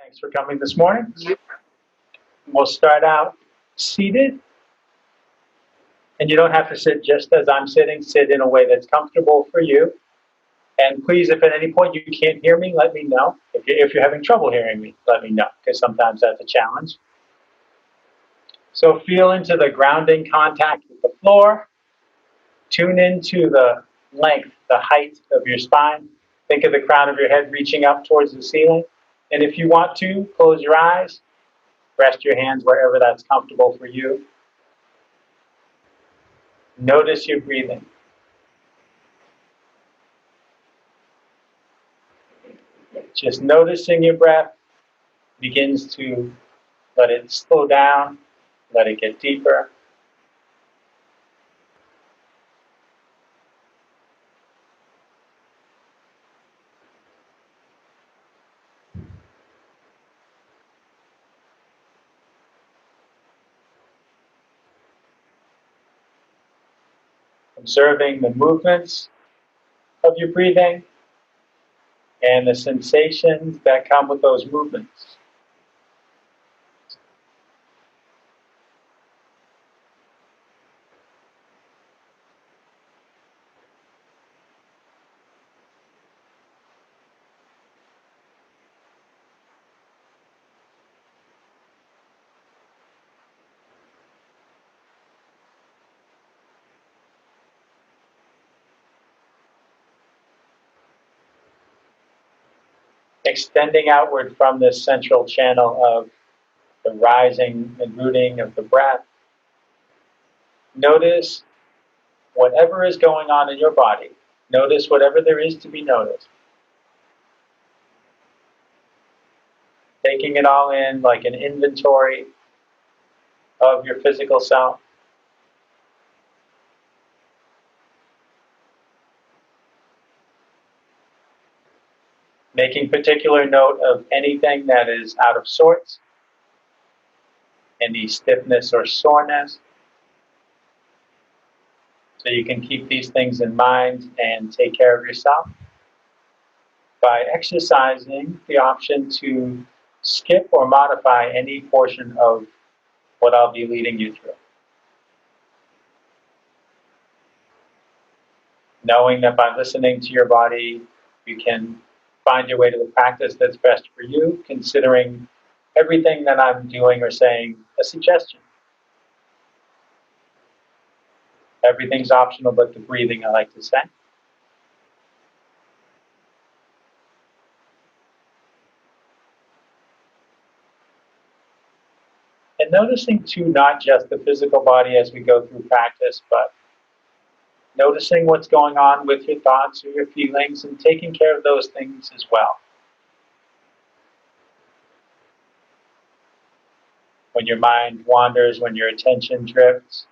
Thanks for coming this morning. We'll start out seated, and you don't have to sit just as I'm sitting. Sit in a way that's comfortable for you. And please, if at any point you can't hear me, let me know. If you're having trouble hearing me, let me know, because sometimes that's a challenge. So feel into the grounding contact with the floor. Tune into the length, the height of your spine. Think of the crown of your head reaching up towards the ceiling. And if you want to, close your eyes. Rest your hands wherever that's comfortable for you. Notice your breathing. Just noticing your breath begins to let it slow down, let it get deeper. Observing the movements of your breathing and the sensations that come with those movements. Extending outward from this central channel of the rising and rooting of the breath. Notice whatever is going on in your body. Notice whatever there is to be noticed. Taking it all in like an inventory of your physical self. Making particular note of anything that is out of sorts, any stiffness or soreness. So you can keep these things in mind and take care of yourself by exercising the option to skip or modify any portion of what I'll be leading you through. Knowing that by listening to your body, you can find your way to the practice that's best for you, considering everything that I'm doing or saying a suggestion. Everything's optional but the breathing, I like to say. And noticing too, not just the physical body as we go through practice, but noticing what's going on with your thoughts or your feelings and taking care of those things as well. When your mind wanders, when your attention drifts,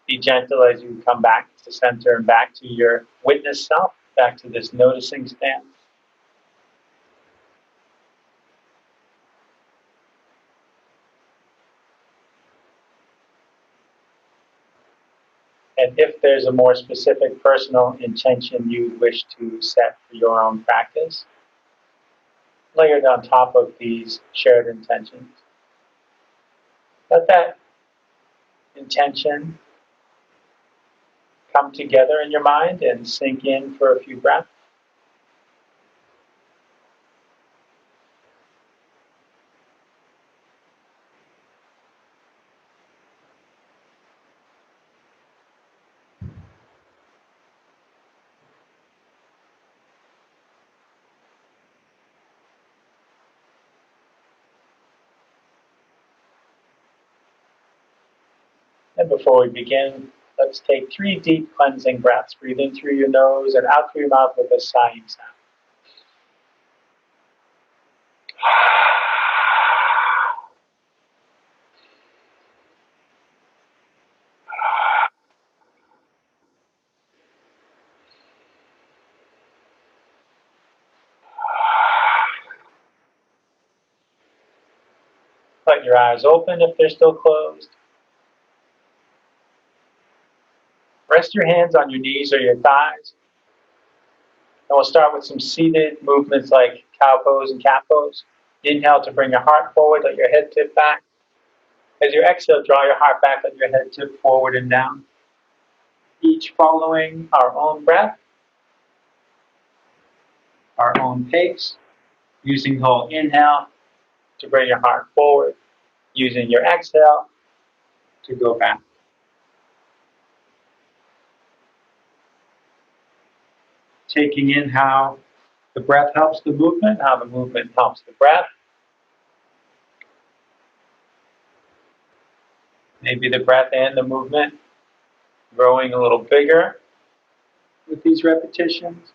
be gentle as you come back to center and back to your witness self, back to this noticing stance. And if there's a more specific personal intention you wish to set for your own practice, layered on top of these shared intentions, let that intention come together in your mind and sink in for a few breaths. And before we begin, let's take 3 deep cleansing breaths. Breathe in through your nose and out through your mouth with a sighing sound. Let your eyes open if they're still closed. Rest your hands on your knees or your thighs. And we'll start with some seated movements like cow pose and cat pose. Inhale to bring your heart forward, let your head tip back. As you exhale, draw your heart back, let your head tip forward and down. Each following our own breath, our own pace, using the whole inhale to bring your heart forward, using your exhale to go back. Taking in how the breath helps the movement, how the movement helps the breath. Maybe the breath and the movement growing a little bigger with these repetitions.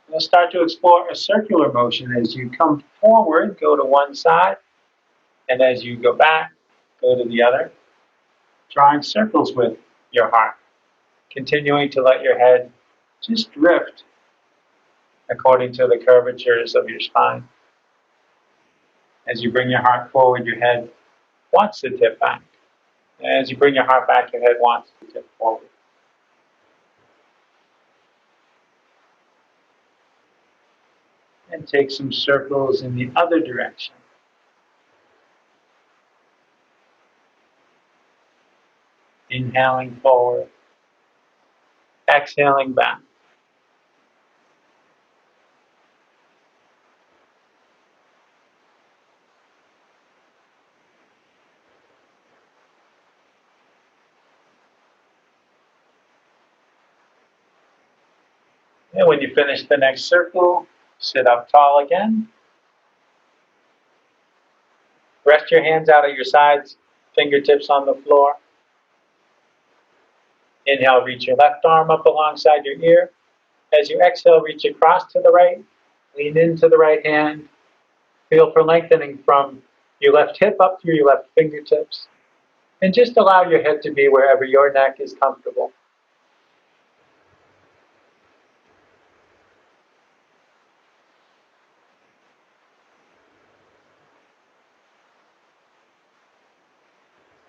We'll start to explore a circular motion. As you come forward, go to one side, and as you go back, go to the other, drawing circles with your heart, continuing to let your head just drift according to the curvatures of your spine. As you bring your heart forward, your head wants to tip back. And as you bring your heart back, your head wants to tip forward. And take some circles in the other direction. Inhaling forward, exhaling back. And when you finish the next circle, sit up tall again. Rest your hands out at your sides, fingertips on the floor. Inhale, reach your left arm up alongside your ear. As you exhale, reach across to the right, lean into the right hand. Feel for lengthening from your left hip up through your left fingertips. And just allow your head to be wherever your neck is comfortable.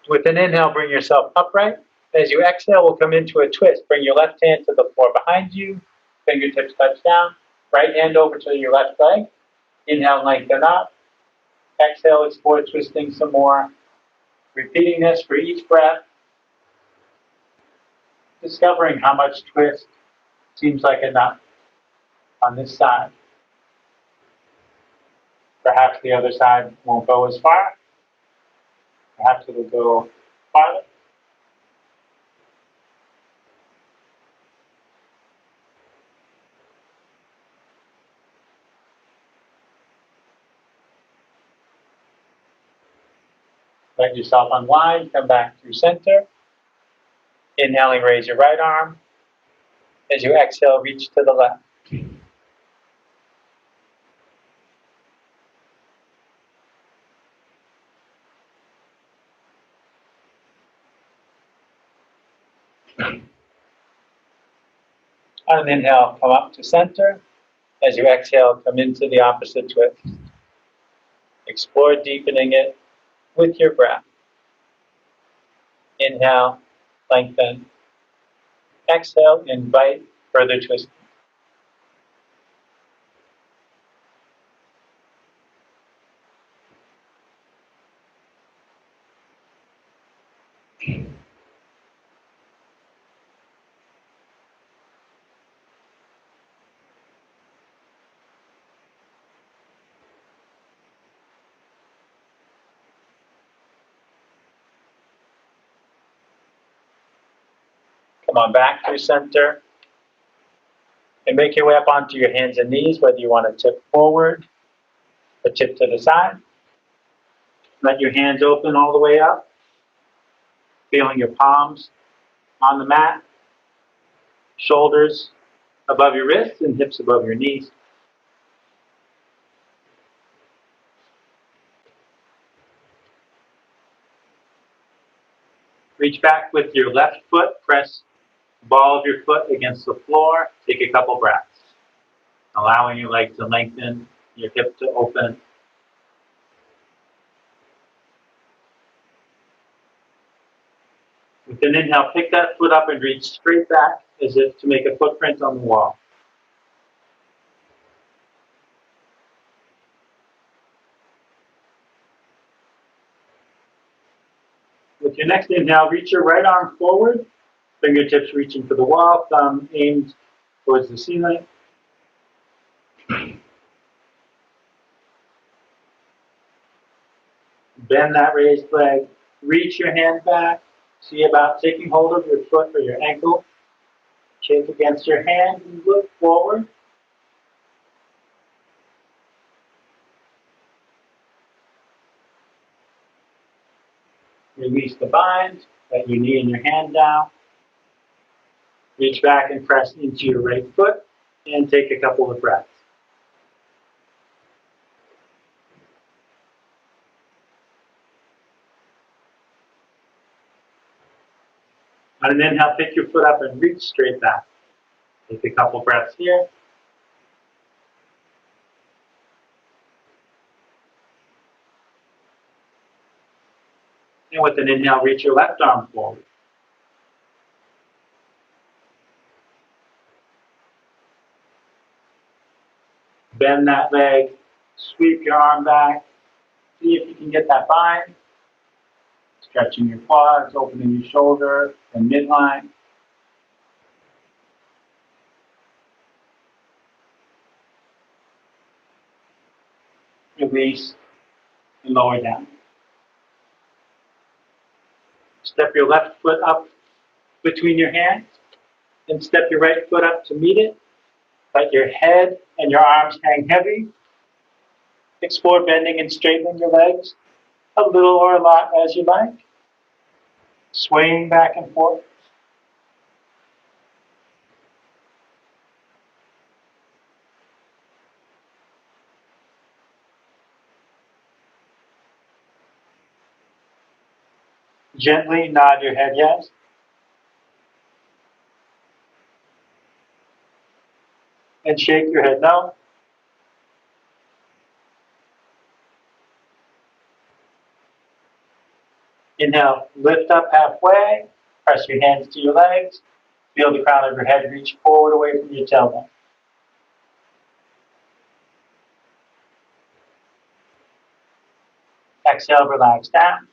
With an inhale, bring yourself upright. As you exhale, we'll come into a twist. Bring your left hand to the floor behind you. Fingertips touch down. Right hand over to your left leg. Inhale, lengthen up. Exhale, explore twisting some more. Repeating this for each breath. Discovering how much twist seems like enough on this side. Perhaps the other side won't go as far. Perhaps it'll go farther. Let yourself unwind, come back through center. Inhaling, raise your right arm. As you exhale, reach to the left. On an inhale, come up to center. As you exhale, come into the opposite twist. Explore deepening it with your breath. Inhale, lengthen. Exhale, invite further twisting. Come on back through center. And make your way up onto your hands and knees, whether you want to tip forward or tip to the side. Let your hands open all the way up. Feeling your palms on the mat. Shoulders above your wrists and hips above your knees. Reach back with your left foot. Press the ball of your foot against the floor. Take a couple breaths. Allowing your leg to lengthen, your hip to open. With an inhale, pick that foot up and reach straight back as if to make a footprint on the wall. your next inhale, reach your right arm forward, fingertips reaching for the wall, thumb aimed towards the ceiling. Bend that raised leg, reach your hand back, see about taking hold of your foot or your ankle, shake against your hand and look forward. Release the bind, let your knee and your hand down. Reach back and press into your right foot and take a couple of breaths. On an inhale, pick your foot up and reach straight back. Take a couple breaths here. And with an inhale, reach your left arm forward. Bend that leg, sweep your arm back. See if you can get that bind. Stretching your quads, opening your shoulder and midline. Release and lower down. Step your left foot up between your hands and step your right foot up to meet it. Let your head and your arms hang heavy. Explore bending and straightening your legs a little or a lot as you like. Swaying back and forth. Gently nod your head yes. And shake your head no. Inhale, lift up halfway. Press your hands to your legs. Feel the crown of your head reach forward away from your tailbone. Exhale, relax down.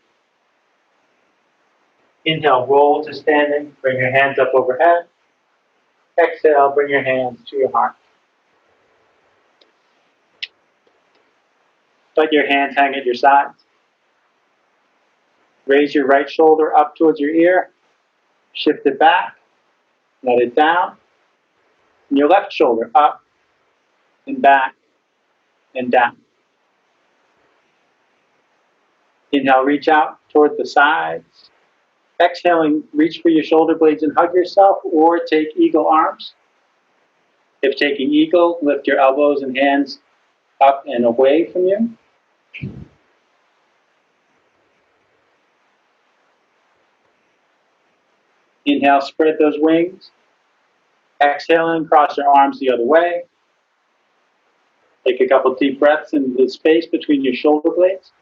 Inhale, roll to standing. Bring your hands up overhead. Exhale, bring your hands to your heart. Let your hands hang at your sides. Raise your right shoulder up towards your ear. Shift it back. Let it down. And your left shoulder up and back and down. Inhale, reach out toward the sides. Exhaling, reach for your shoulder blades and hug yourself, or take eagle arms. If taking eagle, lift your elbows and hands up and away from you. Inhale, spread those wings. Exhaling, cross your arms the other way. Take a couple deep breaths into the space between your shoulder blades.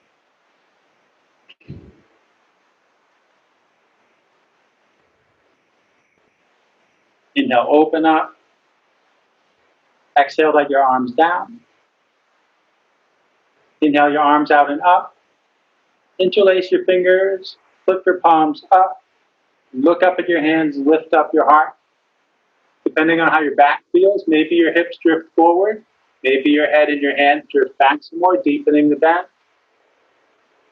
Inhale, open up. Exhale, let your arms down. Inhale, your arms out and up. Interlace your fingers. Flip your palms up. Look up at your hands. Lift up your heart. Depending on how your back feels, maybe your hips drift forward. Maybe your head and your hands drift back some more, deepening the bend.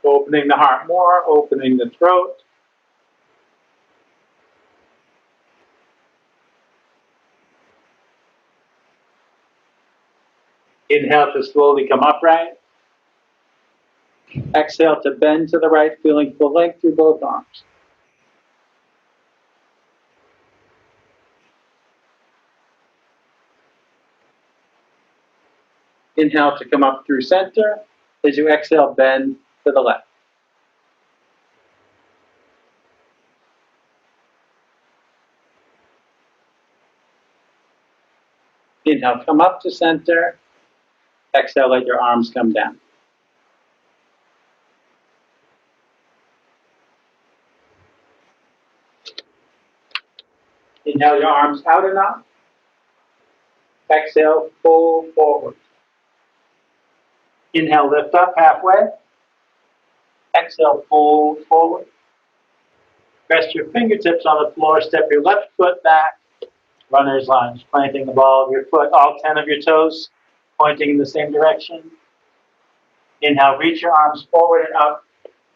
Opening the heart more, opening the throat. Inhale to slowly come upright. Exhale to bend to the right, feeling full length through both arms. Inhale to come up through center. As you exhale, bend to the left. Inhale, come up to center. Exhale, let your arms come down. Inhale, your arms out and up. Exhale, fold forward. Inhale, lift up halfway. Exhale, fold forward. Rest your fingertips on the floor, step your left foot back, runner's lunge, planting the ball of your foot, all 10 of your toes pointing in the same direction. Inhale, reach your arms forward and up,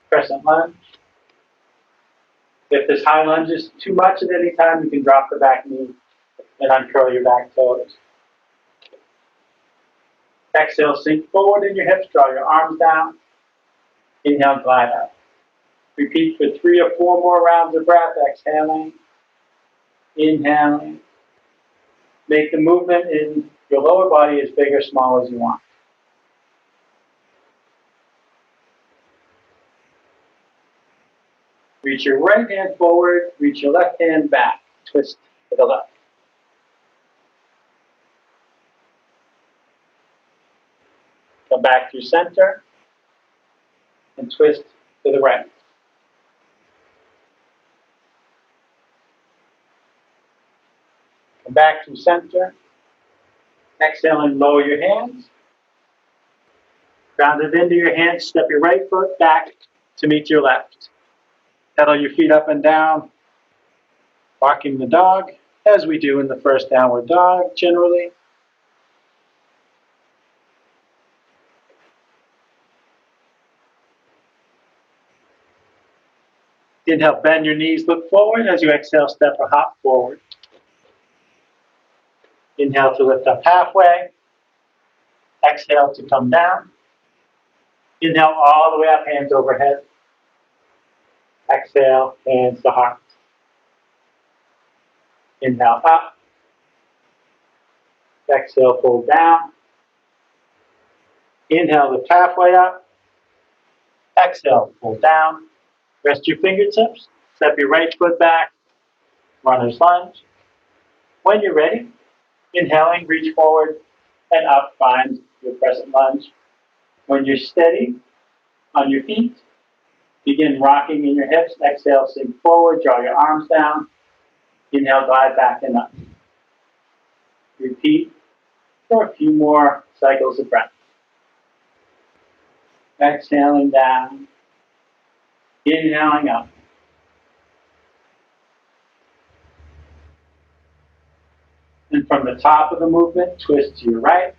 crescent lunge. If this high lunge is too much at any time, you can drop the back knee and uncurl your back toes. Exhale, sink forward in your hips, draw your arms down. Inhale, glide up. Repeat for 3 or 4 more rounds of breath, exhaling, inhaling. Make the movement in your lower body as big or small as you want. Reach your right hand forward, reach your left hand back, twist to the left. Come back through center and twist to the right. Come back through center. Exhale and lower your hands. Ground it into your hands, step your right foot back to meet your left. Pedal your feet up and down, walking the dog, as we do in the first downward dog generally. Inhale, bend your knees, look forward. As you exhale, step or hop forward. Inhale to lift up halfway. Exhale to come down. Inhale all the way up, hands overhead. Exhale, hands to heart. Inhale up. Exhale, fold down. Inhale, lift halfway up. Exhale, fold down. Rest your fingertips. Step your right foot back. Runner's lunge. When you're ready, inhaling, reach forward and up, find your crescent lunge. When you're steady on your feet, begin rocking in your hips. Exhale, sink forward, draw your arms down. Inhale, glide back and up. Repeat for a few more cycles of breath. Exhaling down. Inhaling up. And from the top of the movement, twist to your right.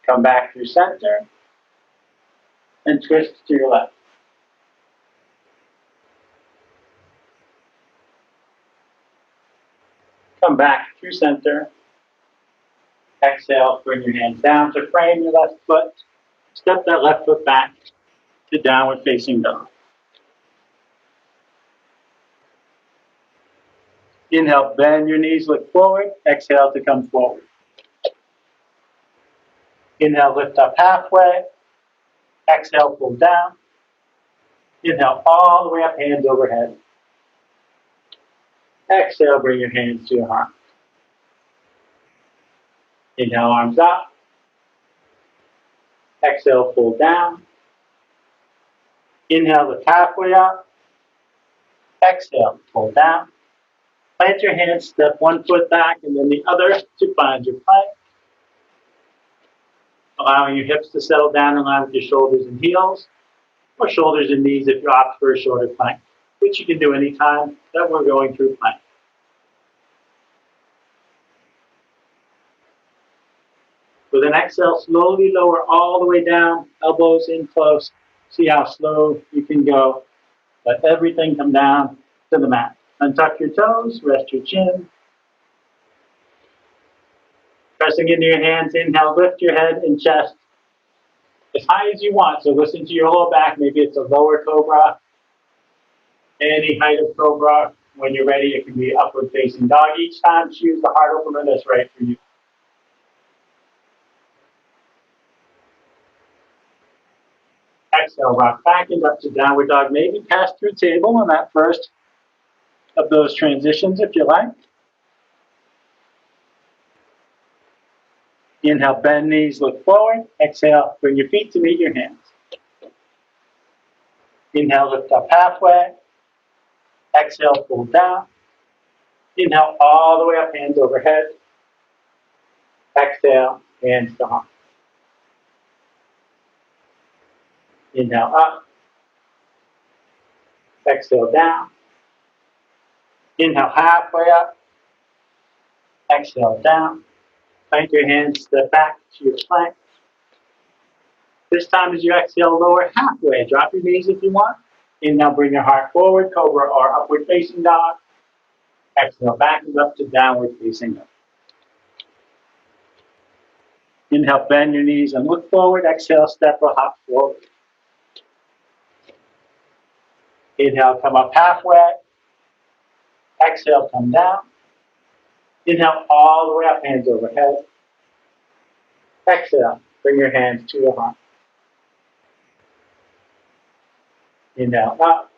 Come back through center and twist to your left. Come back through center. Exhale, bring your hands down to frame your left foot. Step that left foot back to downward facing dog. Inhale, bend your knees, look forward. Exhale to come forward. Inhale, lift up halfway. Exhale, pull down. Inhale, all the way up, hands overhead. Exhale, bring your hands to your heart. Inhale, arms up. Exhale, pull down. Inhale, lift halfway up. Exhale, pull down. Plant your hands, step one foot back and then the other to find your plank. Allowing your hips to settle down in line with your shoulders and heels, or shoulders and knees if you opt for a shorter plank, which you can do anytime that we're going through plank. With an exhale, slowly lower all the way down, elbows in close. See how slow you can go. Let everything come down to the mat. Untuck your toes, rest your chin. Pressing into your hands, inhale, lift your head and chest as high as you want. So listen to your lower back. Maybe it's a lower cobra. Any height of cobra. When you're ready, it can be upward facing dog. Each time, choose the heart opener that's right for you. Exhale, rock back and up to downward dog. Maybe pass through table on that first of those transitions if you like. Inhale, bend knees, look forward. Exhale, bring your feet to meet your hands. Inhale, lift up halfway. Exhale, pull down. Inhale, all the way up, hands overhead. Exhale, hands to heart. Inhale up. Exhale down. Inhale halfway up. Exhale down. Plant your hands, step back to your plank. This time as you exhale, lower halfway. Drop your knees if you want. Inhale, bring your heart forward, cobra or upward facing dog. Exhale, back and up to downward facing dog. Inhale, bend your knees and look forward. Exhale, step or hop forward. Inhale, come up halfway. Exhale, come down. Inhale, all the way up, hands overhead. Exhale, bring your hands to your heart. Inhale, up.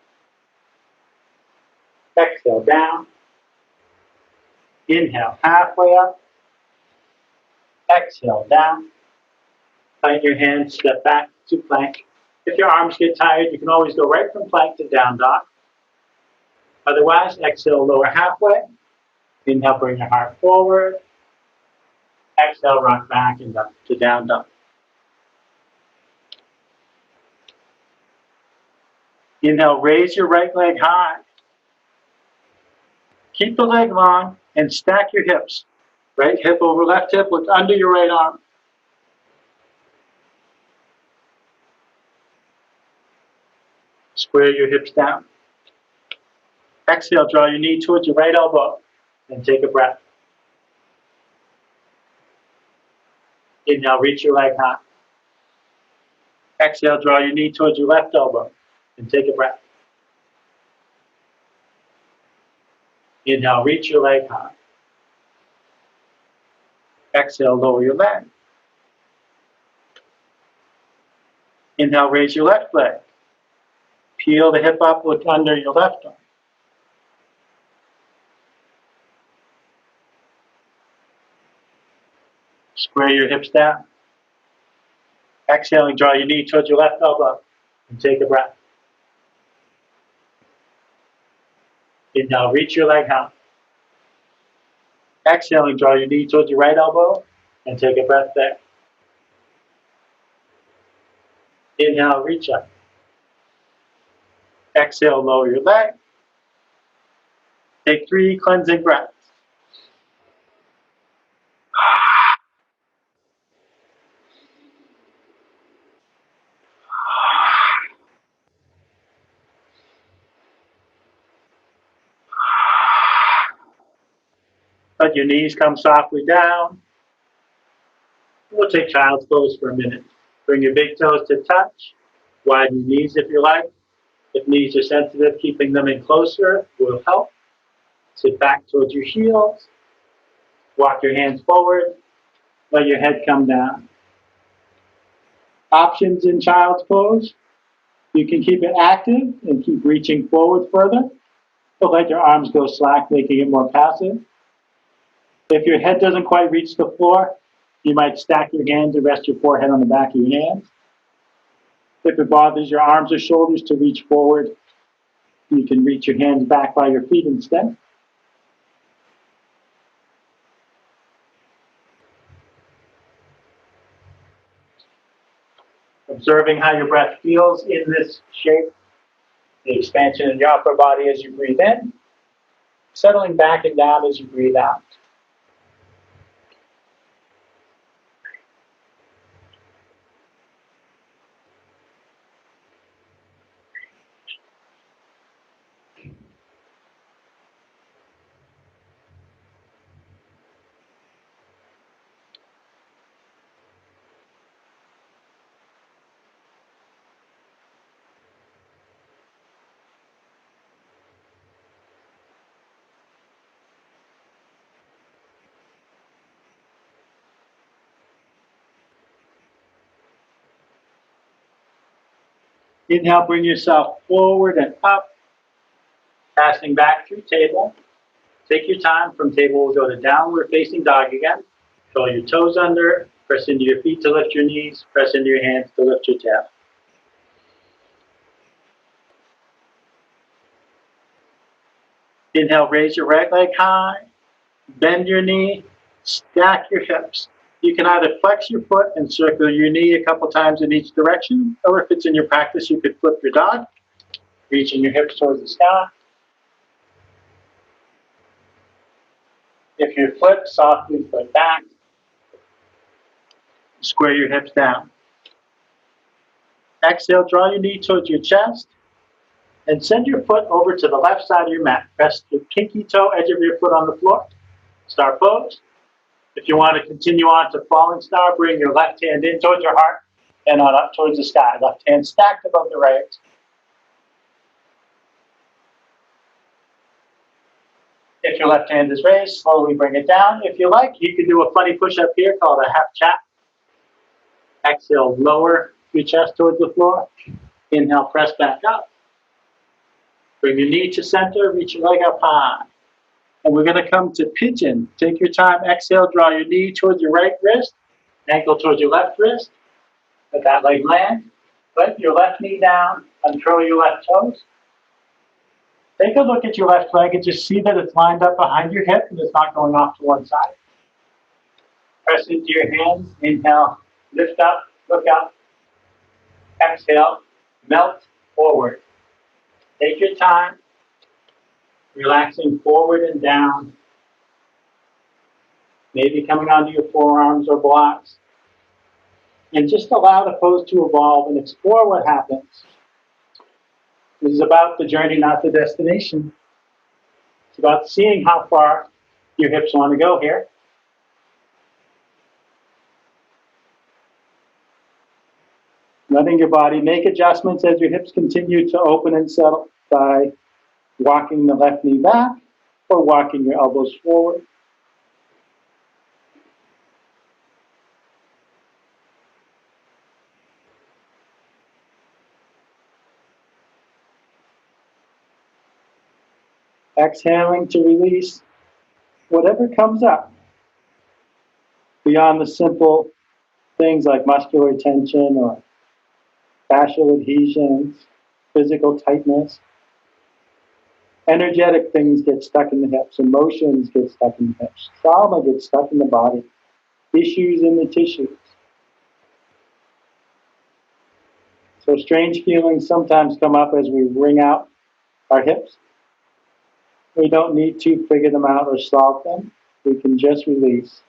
Exhale, down. Inhale, halfway up. Exhale, down. Plant your hands, step back to plank. If your arms get tired, you can always go right from plank to down dog. Otherwise, exhale, lower halfway. Inhale, bring your heart forward. Exhale, rock back and up to down dog. Inhale, raise your right leg high. Keep the leg long and stack your hips. Right hip over left hip, look under your right arm. Square your hips down. Exhale, draw your knee towards your right elbow and take a breath. Inhale, reach your leg high. Exhale, draw your knee towards your left elbow and take a breath. Inhale, reach your leg high. Exhale, lower your leg. Inhale, raise your left leg. Peel the hip up, look under your left arm. Square your hips down. Exhaling, draw your knee towards your left elbow and take a breath. Inhale, reach your leg high. Exhaling, draw your knee towards your right elbow and take a breath there. Inhale, reach up. Exhale, lower your leg. Take 3 cleansing breaths. Let your knees come softly down. We'll take child's pose for a minute. Bring your big toes to touch. Widen your knees if you like. If knees are sensitive, keeping them in closer will help. Sit back towards your heels. Walk your hands forward. Let your head come down. Options in child's pose. You can keep it active and keep reaching forward further, but let your arms go slack, making it more passive. If your head doesn't quite reach the floor, you might stack your hands and rest your forehead on the back of your hands. If it bothers your arms or shoulders to reach forward, you can reach your hands back by your feet instead. Observing how your breath feels in this shape, the expansion in your upper body as you breathe in, settling back and down as you breathe out. Inhale, bring yourself forward and up, passing back through table. Take your time. From table, we'll go to downward facing dog again. Curl your toes under, press into your feet to lift your knees, press into your hands to lift your tail. Inhale, raise your right leg high, bend your knee, stack your hips. You can either flex your foot and circle your knee a couple times in each direction, or if it's in your practice, you could flip your dog, reaching your hips towards the sky. If you flip, softly flip back. Square your hips down. Exhale, draw your knee towards your chest, and send your foot over to the left side of your mat. Press the pinky toe edge of your foot on the floor. Star pose. If you want to continue on to falling star, bring your left hand in towards your heart and on up towards the sky. Left hand stacked above the right. If your left hand is raised, slowly bring it down. If you like, you can do a funny push-up here called a half chap. Exhale, lower your chest towards the floor. Inhale, press back up. Bring your knee to center, reach your leg up high. And we're going to come to pigeon. Take your time. Exhale, draw your knee towards your right wrist, ankle towards your left wrist. Let that leg land. Let your left knee down, uncurl your left toes. Take a look at your left leg and just see that it's lined up behind your hip and it's not going off to one side. Press into your hands. Inhale, lift up, look up. Exhale, melt forward. Take your time. Relaxing forward and down. Maybe coming onto your forearms or blocks. And just allow the pose to evolve and explore what happens. This is about the journey, not the destination. It's about seeing how far your hips want to go here. Letting your body make adjustments as your hips continue to open and settle by walking the left knee back or walking your elbows forward. Exhaling to release whatever comes up beyond the simple things like muscular tension or fascial adhesions, physical tightness. Energetic things get stuck in the hips. Emotions get stuck in the hips. Trauma gets stuck in the body. Issues in the tissues. So strange feelings sometimes come up as we wring out our hips. We don't need to figure them out or solve them. We can just release.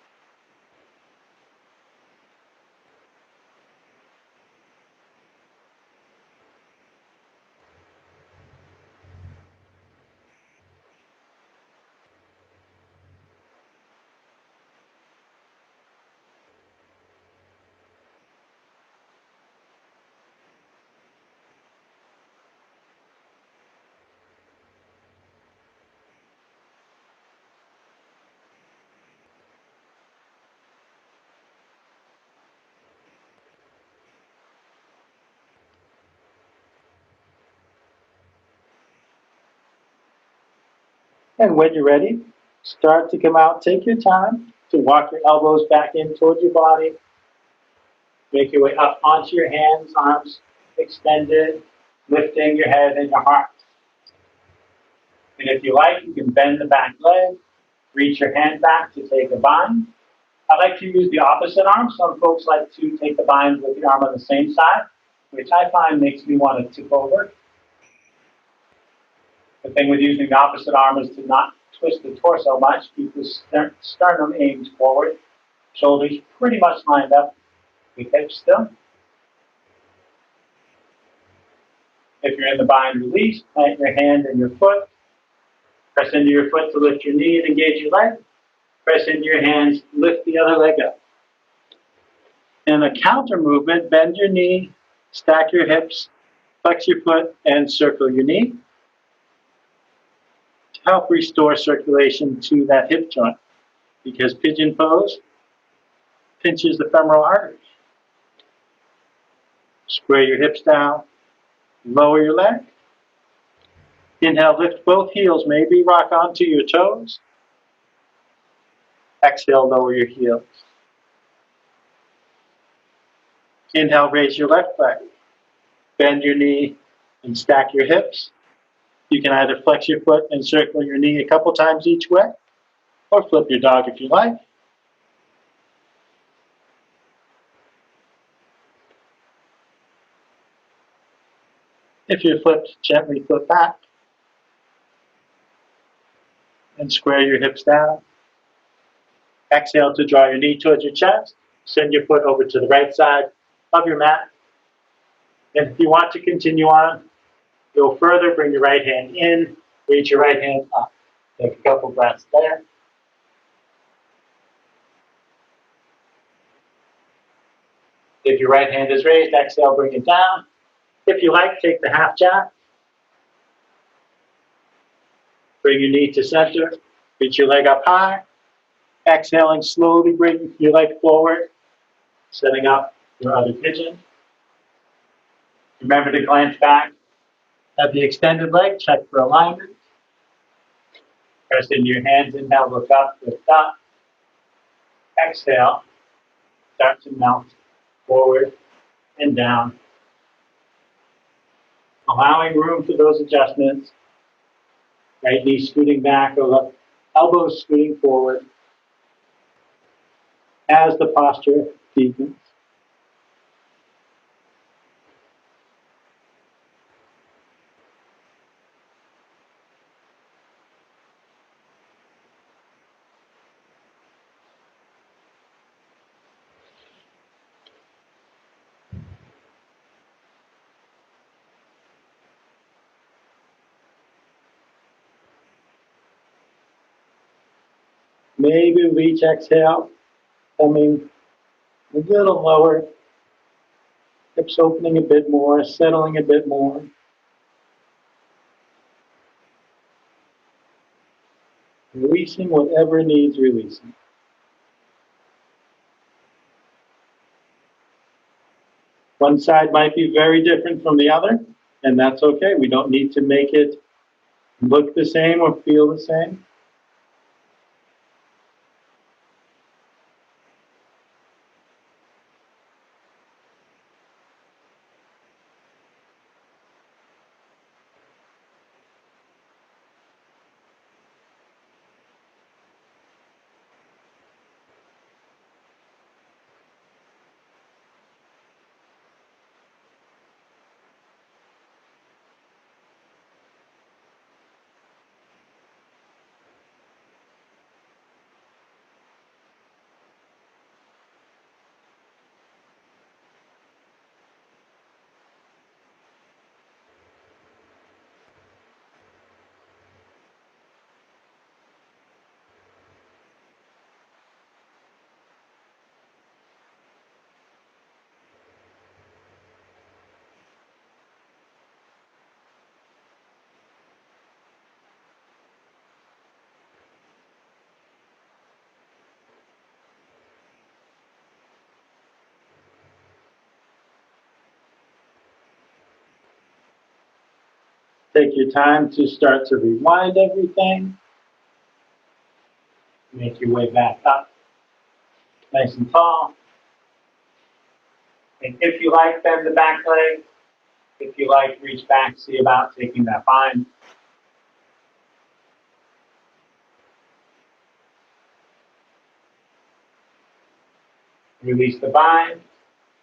And when you're ready, start to come out. Take your time to walk your elbows back in towards your body. Make your way up onto your hands, arms extended, lifting your head and your heart. And if you like, you can bend the back leg, reach your hand back to take a bind. I like to use the opposite arm. Some folks like to take the bind with the arm on the same side, which I find makes me want to tip over. The thing with using the opposite arm is to not twist the torso much. Keep the sternum aimed forward. Shoulders pretty much lined up. The hips still. If you're in the bind release, plant your hand and your foot. Press into your foot to lift your knee and engage your leg. Press into your hands, lift the other leg up. In a counter movement, bend your knee, stack your hips, flex your foot, and circle your knee. Help restore circulation to that hip joint because pigeon pose pinches the femoral artery. Square your hips down, lower your leg. Inhale, lift both heels, maybe rock onto your toes. Exhale, lower your heels. Inhale, raise your left leg. Bend your knee and stack your hips. You can either flex your foot and circle your knee a couple times each way, or flip your dog if you like. If you're flipped, gently flip back and square your hips down. Exhale to draw your knee towards your chest. Send your foot over to the right side of your mat. And if you want to continue on, go further, bring your right hand in, reach your right hand up. Take a couple breaths there. If your right hand is raised, exhale, bring it down. If you like, take the half jab. Bring your knee to center. Reach your leg up high. Exhaling, slowly bring your leg forward, setting up your other pigeon. Remember to glance back at the extended leg. Check for alignment. Press into your hands. Inhale, look up, lift up. Exhale, start to melt forward and down. Allowing room for those adjustments. Right knee scooting back or elbows scooting forward as the posture deepens. Maybe with each exhale, coming a little lower, hips opening a bit more, settling a bit more. Releasing whatever needs releasing. One side might be very different from the other, and that's okay. We don't need to make it look the same or feel the same. Take your time to start to rewind everything. Make your way back up, nice and tall. And if you like, bend the back leg. If you like, reach back, see about taking that bind. Release the bind,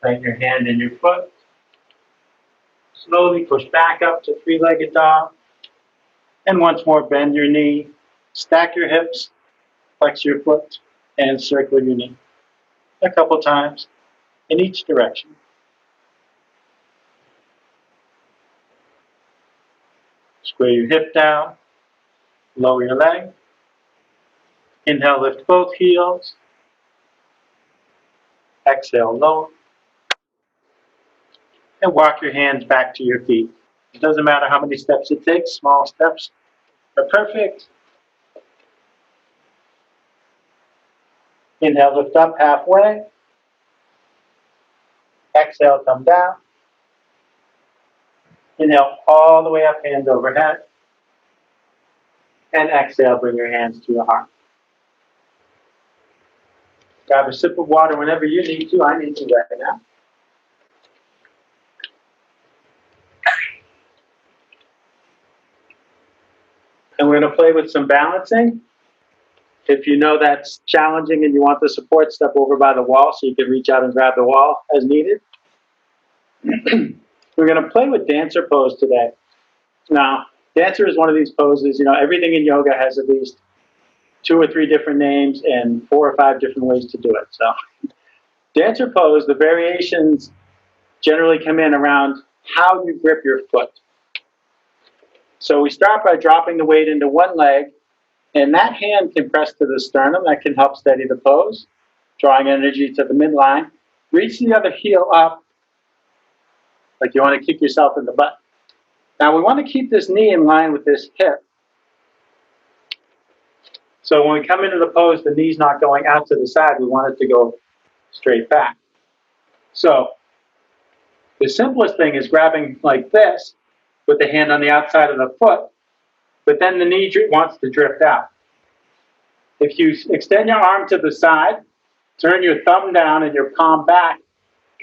plant your hand in your foot. Slowly push back up to three-legged dog. And once more, bend your knee, stack your hips, flex your foot, and circle your knee. A couple times in each direction. Square your hip down, lower your leg. Inhale, lift both heels. Exhale, lower. And walk your hands back to your feet. It doesn't matter how many steps it takes, small steps are perfect. Inhale, lift up halfway. Exhale, come down. Inhale, all the way up, hands overhead. And exhale, bring your hands to your heart. Grab a sip of water whenever you need to. I need to right now. And we're going to play with some balancing. If you know that's challenging and you want the support, step over by the wall so you can reach out and grab the wall as needed. We're going to play with dancer pose today. Now, dancer is one of these poses, everything in yoga has at least 2 or 3 different names and 4 or 5 different ways to do it. So, dancer pose, the variations generally come in around how you grip your foot. So we start by dropping the weight into one leg, and that hand can press to the sternum. That can help steady the pose, drawing energy to the midline. Reach the other heel up, like you want to kick yourself in the butt. Now we want to keep this knee in line with this hip. So when we come into the pose, the knee's not going out to the side. We want it to go straight back. So the simplest thing is grabbing like this with the hand on the outside of the foot, but then the knee wants to drift out. If you extend your arm to the side, turn your thumb down and your palm back,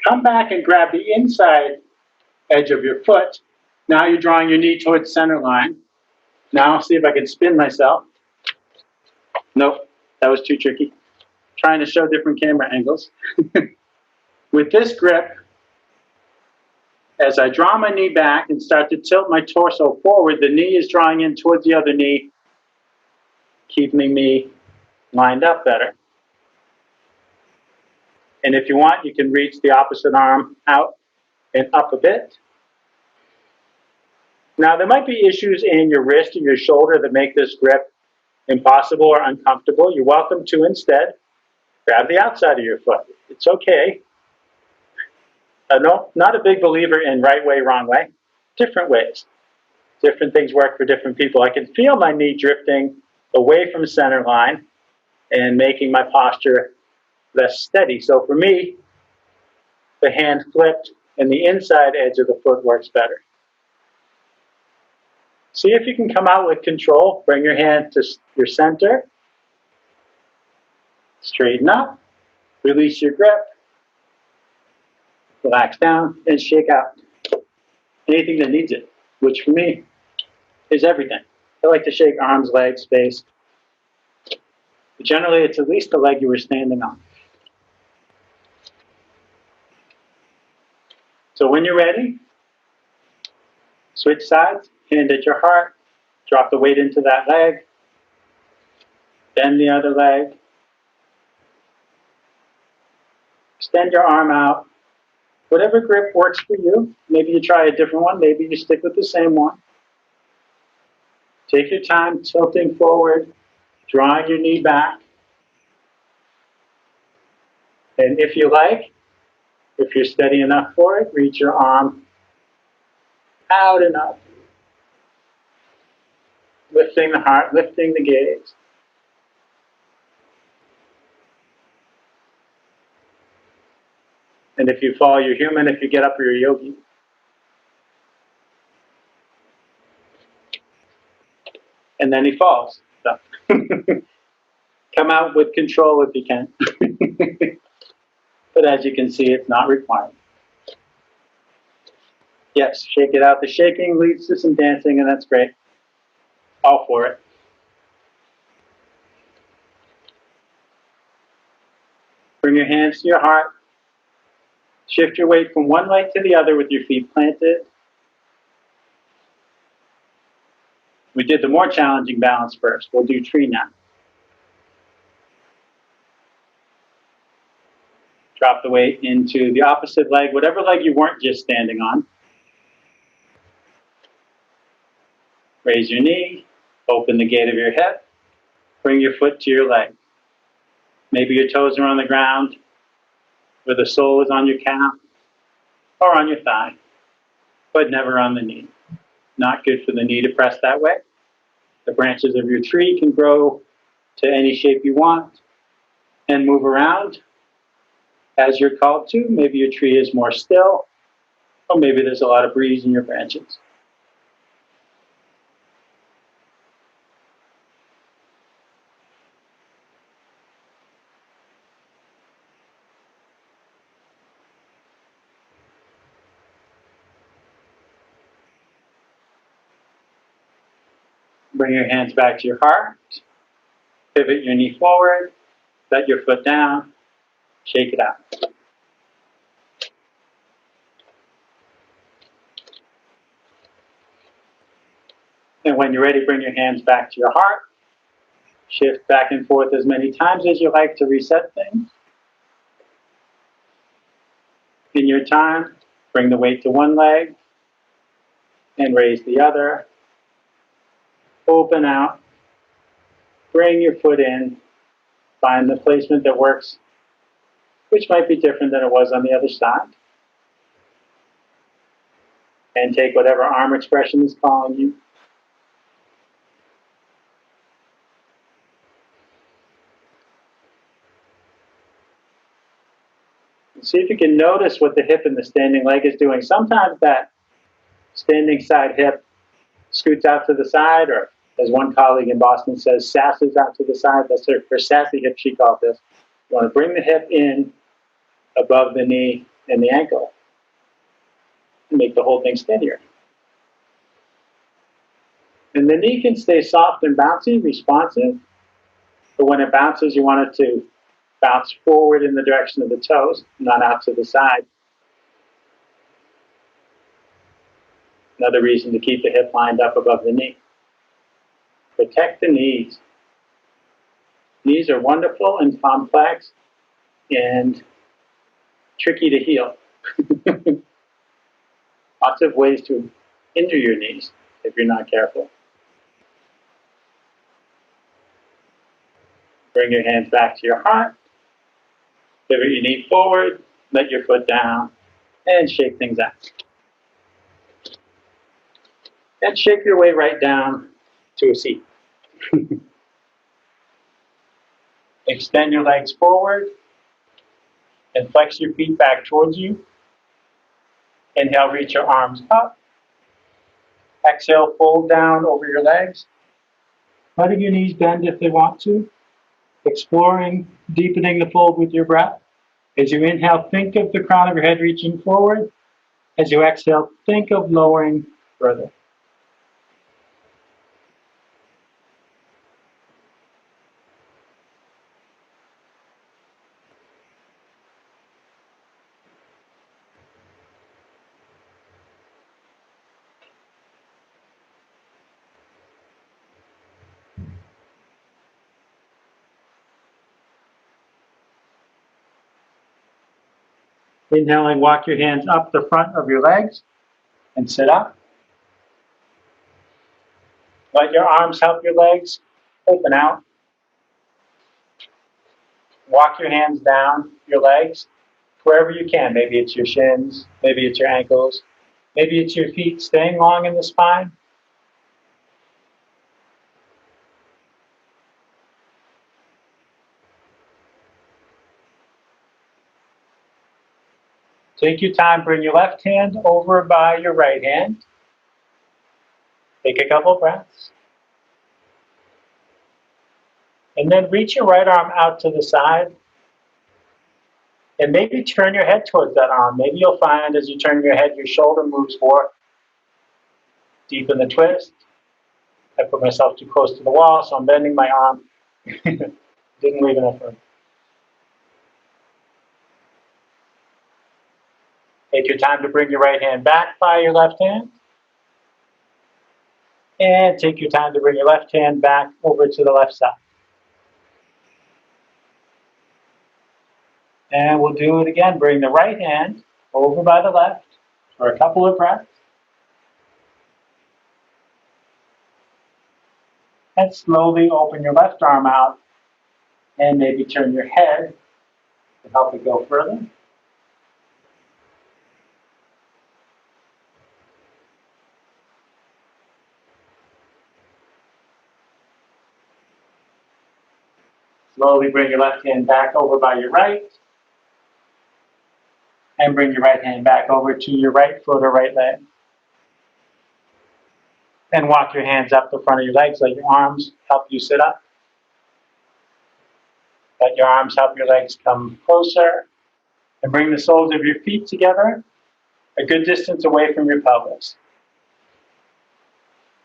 come back and grab the inside edge of your foot. Now you're drawing your knee towards center line. Now I'll see if I can spin myself. Nope, that was too tricky. Trying to show different camera angles. With this grip, as I draw my knee back and start to tilt my torso forward, the knee is drawing in towards the other knee, keeping me lined up better. And if you want, you can reach the opposite arm out and up a bit. Now, there might be issues in your wrist and your shoulder that make this grip impossible or uncomfortable. You're welcome to instead grab the outside of your foot. It's okay. No, not a big believer in right way, wrong way. Different ways. Different things work for different people. I can feel my knee drifting away from center line and making my posture less steady. So for me, the hand flipped and the inside edge of the foot works better. See if you can come out with control. Bring your hand to your center. Straighten up. Release your grip. Relax down and shake out. Anything that needs it, which for me is everything. I like to shake arms, legs, face. But generally, it's at least the leg you were standing on. So when you're ready, switch sides, hand at your heart, drop the weight into that leg, bend the other leg, extend your arm out. Whatever grip works for you. Maybe you try a different one, maybe you stick with the same one. Take your time, tilting forward, drawing your knee back. And if you like, if you're steady enough for it, reach your arm out and up. Lifting the heart, lifting the gaze. And if you fall, you're human. If you get up, you're a yogi. And then he falls. So. Come out with control if you can. But as you can see, it's not required. Yes, shake it out. The shaking leads to some dancing, and that's great. All for it. Bring your hands to your heart. Shift your weight from one leg to the other with your feet planted. We did the more challenging balance first. We'll do tree now. Drop the weight into the opposite leg, whatever leg you weren't just standing on. Raise your knee, open the gate of your hip, bring your foot to your leg. Maybe your toes are on the ground, or the sole is on your calf, or on your thigh, but never on the knee. Not good for the knee to press that way. The branches of your tree can grow to any shape you want and move around as you're called to. Maybe your tree is more still, or maybe there's a lot of breeze in your branches. Bring your hands back to your heart. Pivot your knee forward. Let your foot down. Shake it out. And when you're ready, bring your hands back to your heart. Shift back and forth as many times as you like to reset things. In your time, bring the weight to one leg and raise the other. Open out. Bring your foot in. Find the placement that works, which might be different than it was on the other side. And take whatever arm expression is calling you. See if you can notice what the hip and the standing leg is doing. Sometimes that standing side hip scoots out to the side, or as one colleague in Boston says, sasses out to the side. That's her sassy hip, she called this. You want to bring the hip in above the knee and the ankle and make the whole thing steadier. And the knee can stay soft and bouncy, responsive, but when it bounces, you want it to bounce forward in the direction of the toes, not out to the side. Another reason to keep the hip lined up above the knee. Protect the knees. Knees are wonderful and complex and tricky to heal. Lots of ways to injure your knees if you're not careful. Bring your hands back to your heart. Pivot your knee forward, let your foot down, and shake things out. And shake your way right down to a seat. Extend your legs forward and flex your feet back towards you. Inhale, reach your arms up. Exhale, fold down over your legs. Letting your knees bend if they want to. Exploring, deepening the fold with your breath. As you inhale, think of the crown of your head reaching forward. As you exhale, think of lowering further. Inhaling, walk your hands up the front of your legs and sit up. Let your arms help your legs open out. Walk your hands down your legs wherever you can. Maybe it's your shins, maybe it's your ankles, maybe it's your feet, staying long in the spine. Take your time, bring your left hand over by your right hand. Take a couple breaths. And then reach your right arm out to the side. And maybe turn your head towards that arm. Maybe you'll find as you turn your head, your shoulder moves forward. Deepen the twist. I put myself too close to the wall, so I'm bending my arm. Didn't leave enough room. Take your time to bring your right hand back by your left hand. And take your time to bring your left hand back over to the left side. And we'll do it again. Bring the right hand over by the left for a couple of breaths. And slowly open your left arm out and maybe turn your head to help it go further. Slowly bring your left hand back over by your right. And bring your right hand back over to your right foot or right leg. And walk your hands up the front of your legs. Let your arms help you sit up. Let your arms help your legs come closer. And bring the soles of your feet together a good distance away from your pelvis.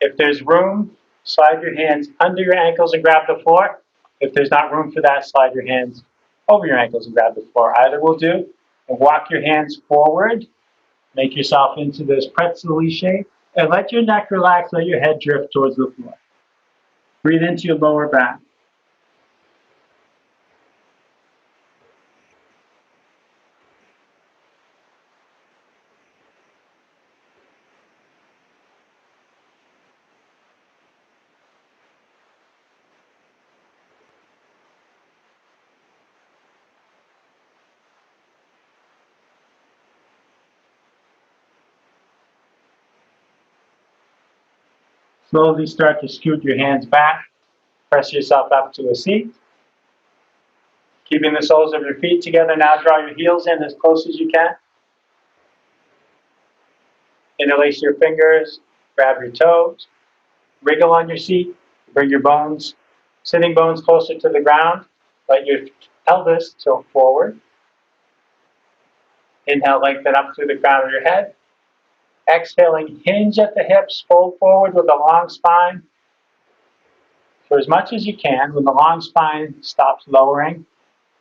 If there's room, slide your hands under your ankles and grab the floor. If there's not room for that, slide your hands over your ankles and grab the floor. Either will do. And walk your hands forward. Make yourself into this pretzel-y shape. And let your neck relax, let your head drift towards the floor. Breathe into your lower back. Slowly start to scoot your hands back. Press yourself up to a seat. Keeping the soles of your feet together, now draw your heels in as close as you can. Interlace your fingers, grab your toes, wriggle on your seat, bring your bones, sitting bones closer to the ground. Let your pelvis tilt forward. Inhale, lengthen up through the crown of your head. Exhaling, hinge at the hips, fold forward with a long spine. For as much as you can, when the long spine stops lowering,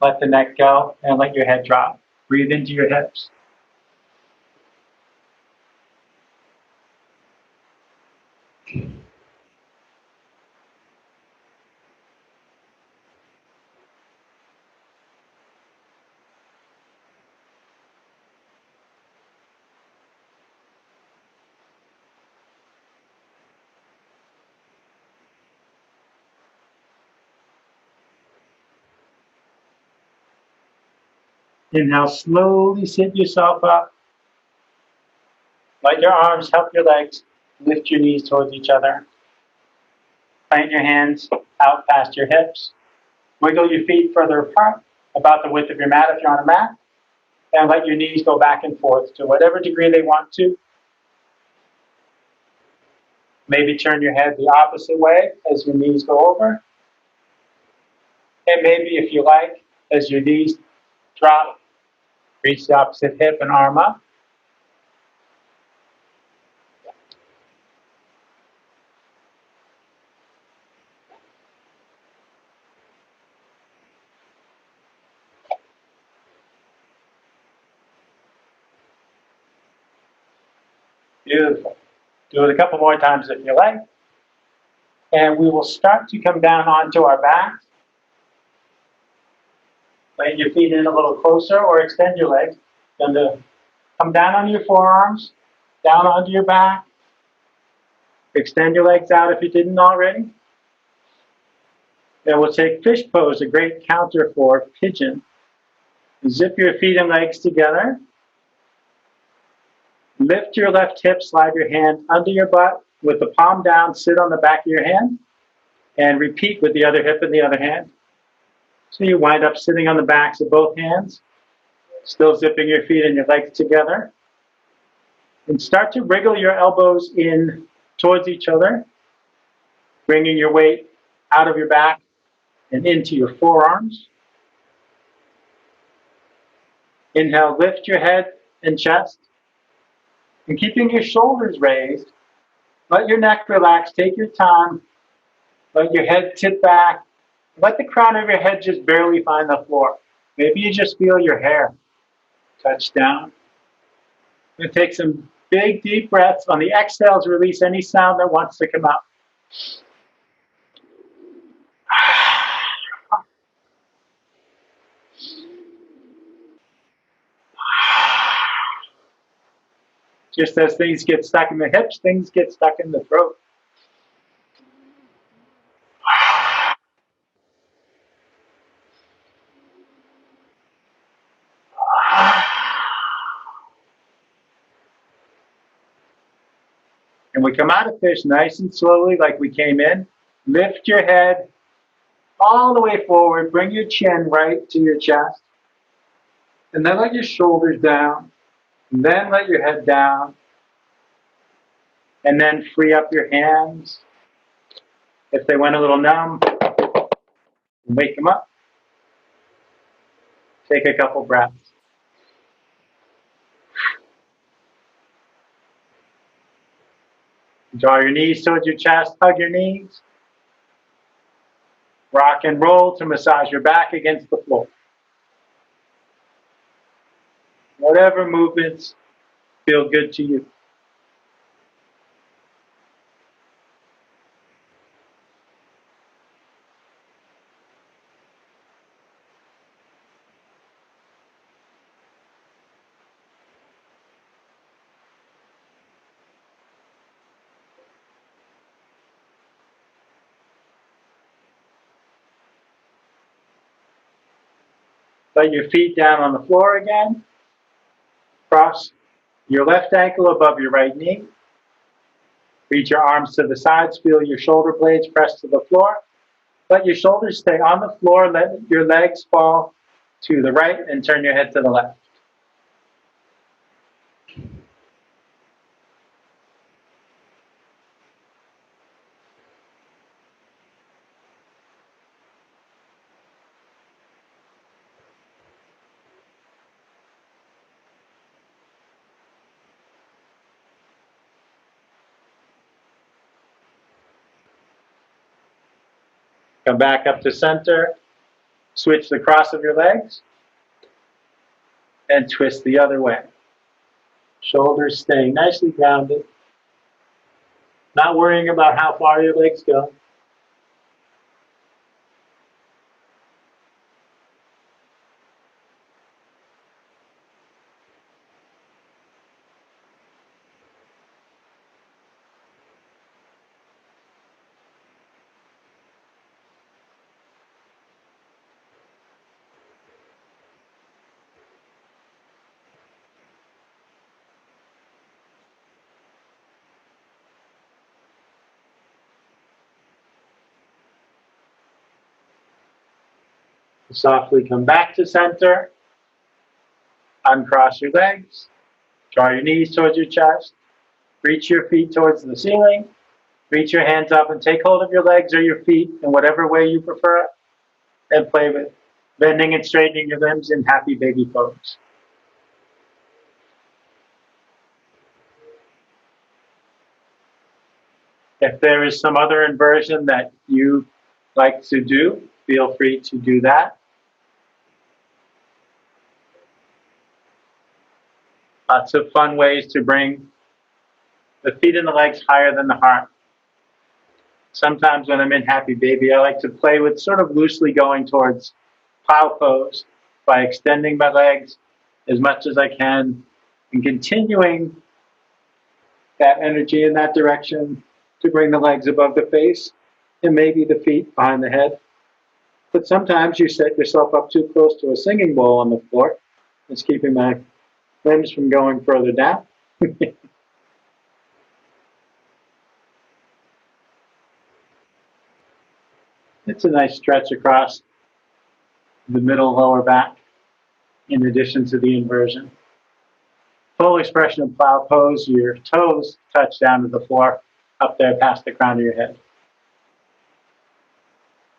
let the neck go and let your head drop. Breathe into your hips. Inhale, slowly sit yourself up. Let your arms help your legs. Lift your knees towards each other. Plant your hands out past your hips. Wiggle your feet further apart, about the width of your mat if you're on a mat. And let your knees go back and forth to whatever degree they want to. Maybe turn your head the opposite way as your knees go over. And maybe, if you like, as your knees drop, reach the opposite hip and arm up. Beautiful. Do it a couple more times if you like. And we will start to come down onto our backs. Lay your feet in a little closer or extend your legs. Then to come down onto your forearms, down onto your back. Extend your legs out if you didn't already. Then we'll take fish pose, a great counter for pigeon. Zip your feet and legs together. Lift your left hip, slide your hand under your butt. With the palm down, sit on the back of your hand. And repeat with the other hip and the other hand. So you wind up sitting on the backs of both hands, still zipping your feet and your legs together. And start to wriggle your elbows in towards each other, bringing your weight out of your back and into your forearms. Inhale, lift your head and chest. And keeping your shoulders raised, let your neck relax, take your time, let your head tip back, let the crown of your head just barely find the floor. Maybe you just feel your hair touch down. And take some big, deep breaths. On the exhales, release any sound that wants to come out. Just as things get stuck in the hips, things get stuck in the throat. And we come out of fish nice and slowly like we came in. Lift your head all the way forward. Bring your chin right to your chest. And then let your shoulders down. And then let your head down. And then free up your hands. If they went a little numb, wake them up. Take a couple breaths. Draw your knees towards your chest, hug your knees. Rock and roll to massage your back against the floor. Whatever movements feel good to you. Let your feet down on the floor again. Cross your left ankle above your right knee. Reach your arms to the sides. Feel your shoulder blades press to the floor. Let your shoulders stay on the floor. Let your legs fall to the right and turn your head to the left. Come back up to center. Switch the cross of your legs and twist the other way. Shoulders staying nicely grounded. Not worrying about how far your legs go. Softly come back to center. Uncross your legs. Draw your knees towards your chest. Reach your feet towards the ceiling. Reach your hands up and take hold of your legs or your feet in whatever way you prefer, and play with bending and straightening your limbs in happy baby pose. If there is some other inversion that you like to do, feel free to do that. Lots of fun ways to bring the feet and the legs higher than the heart. Sometimes when I'm in happy baby, I like to play with sort of loosely going towards plow pose by extending my legs as much as I can and continuing that energy in that direction to bring the legs above the face and maybe the feet behind the head. But sometimes you set yourself up too close to a singing bowl on the floor. It's keeping my limbs from going further down. It's a nice stretch across the middle lower back in addition to the inversion. Full expression of plow pose, your toes touch down to the floor up there past the crown of your head.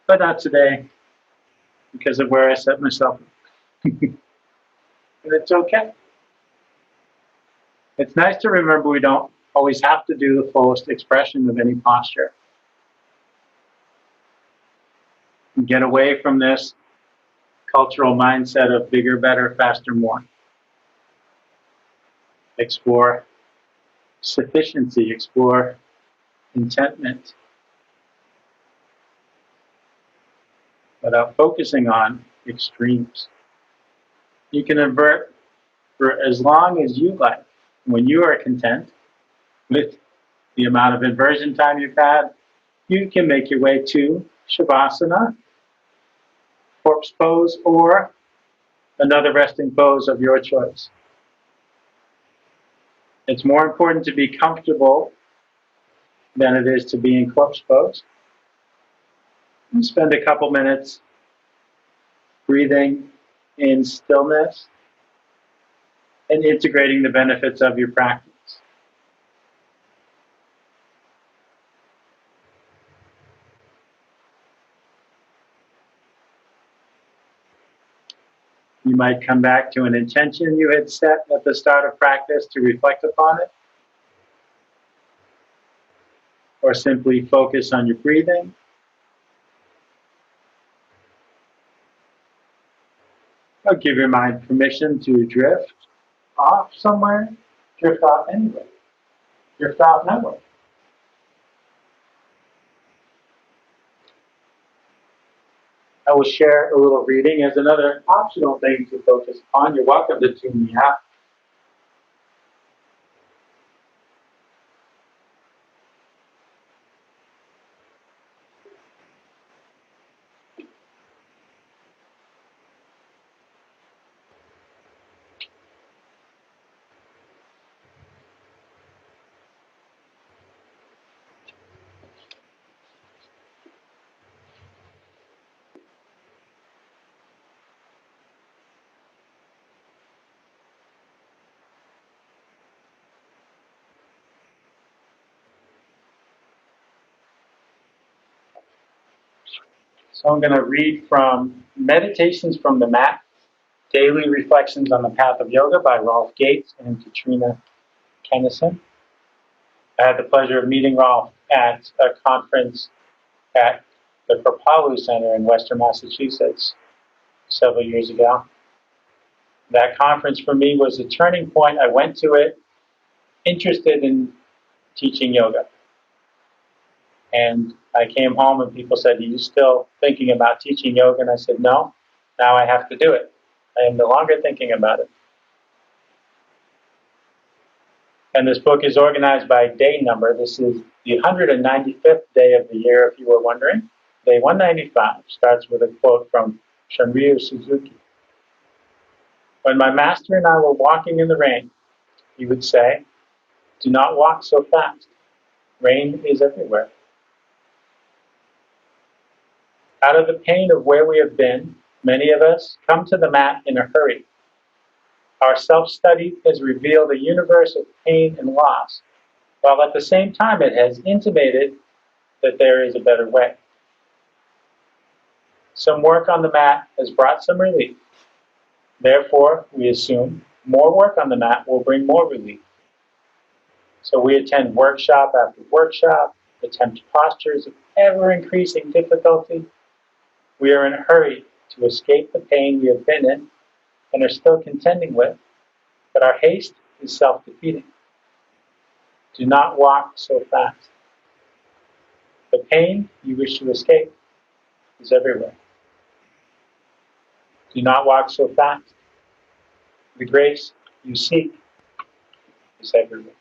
But not today because of where I set myself. And it's okay. It's nice to remember we don't always have to do the fullest expression of any posture. And get away from this cultural mindset of bigger, better, faster, more. Explore sufficiency, explore contentment without focusing on extremes. You can invert for as long as you like. When you are content with the amount of inversion time you've had, you can make your way to Shavasana, corpse pose, or another resting pose of your choice. It's more important to be comfortable than it is to be in corpse pose. And spend a couple minutes breathing in stillness and integrating the benefits of your practice. You might come back to an intention you had set at the start of practice to reflect upon it, or simply focus on your breathing. Or give your mind permission to drift off somewhere, drift off anywhere, drift off nowhere. I will share a little reading as another optional thing to focus on. You're welcome to tune me out. So I'm going to read from Meditations from the Mat, Daily Reflections on the Path of Yoga by Rolf Gates and Katrina Kennison. I had the pleasure of meeting Rolf at a conference at the Kripalu Center in Western Massachusetts several years ago. That conference for me was a turning point. I went to it interested in teaching yoga. And I came home and people said, "Are you still thinking about teaching yoga?" And I said, "No, now I have to do it. I am no longer thinking about it." And this book is organized by day number. This is the 195th day of the year, if you were wondering. Day 195 starts with a quote from Shunryu Suzuki. "When my master and I were walking in the rain, he would say, 'Do not walk so fast. Rain is everywhere.' Out of the pain of where we have been, many of us come to the mat in a hurry. Our self-study has revealed a universe of pain and loss, while at the same time it has intimated that there is a better way. Some work on the mat has brought some relief. Therefore, we assume more work on the mat will bring more relief. So we attend workshop after workshop, attempt postures of ever-increasing difficulty. We are in a hurry to escape the pain we have been in and are still contending with, but our haste is self-defeating. Do not walk so fast. The pain you wish to escape is everywhere. Do not walk so fast. The grace you seek is everywhere."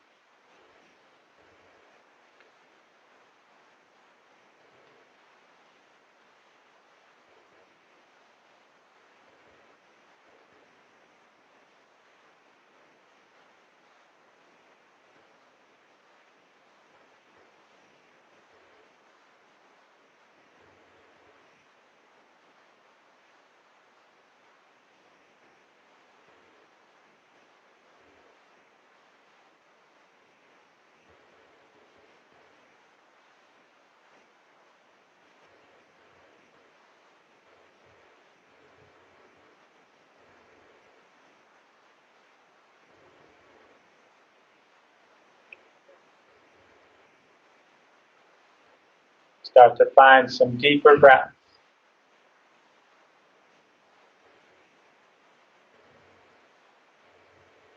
Start to find some deeper breaths.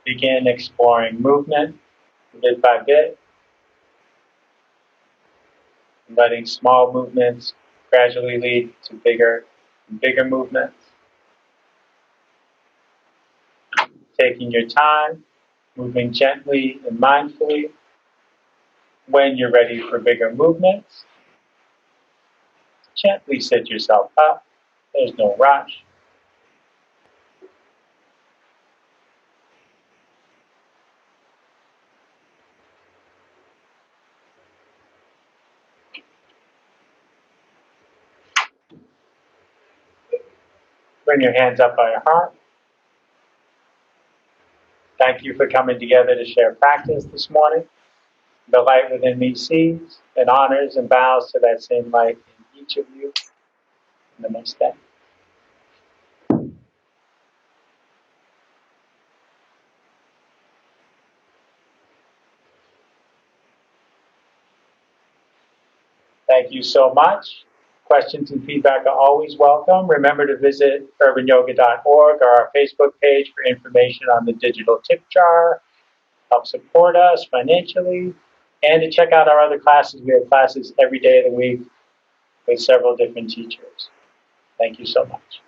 Begin exploring movement bit by bit, letting small movements gradually lead to bigger and bigger movements. Taking your time, moving gently and mindfully. When you're ready for bigger movements, gently sit yourself up. There's no rush. Bring your hands up by your heart. Thank you for coming together to share practice this morning. The light within me sees and honors and bows to that same light in each of you. Namaste. Thank you so much. Questions and feedback are always welcome. Remember to visit urbanyoga.org or our Facebook page for information on the digital tip jar, help support us financially, and to check out our other classes. We have classes every day of the week with several different teachers. Thank you so much.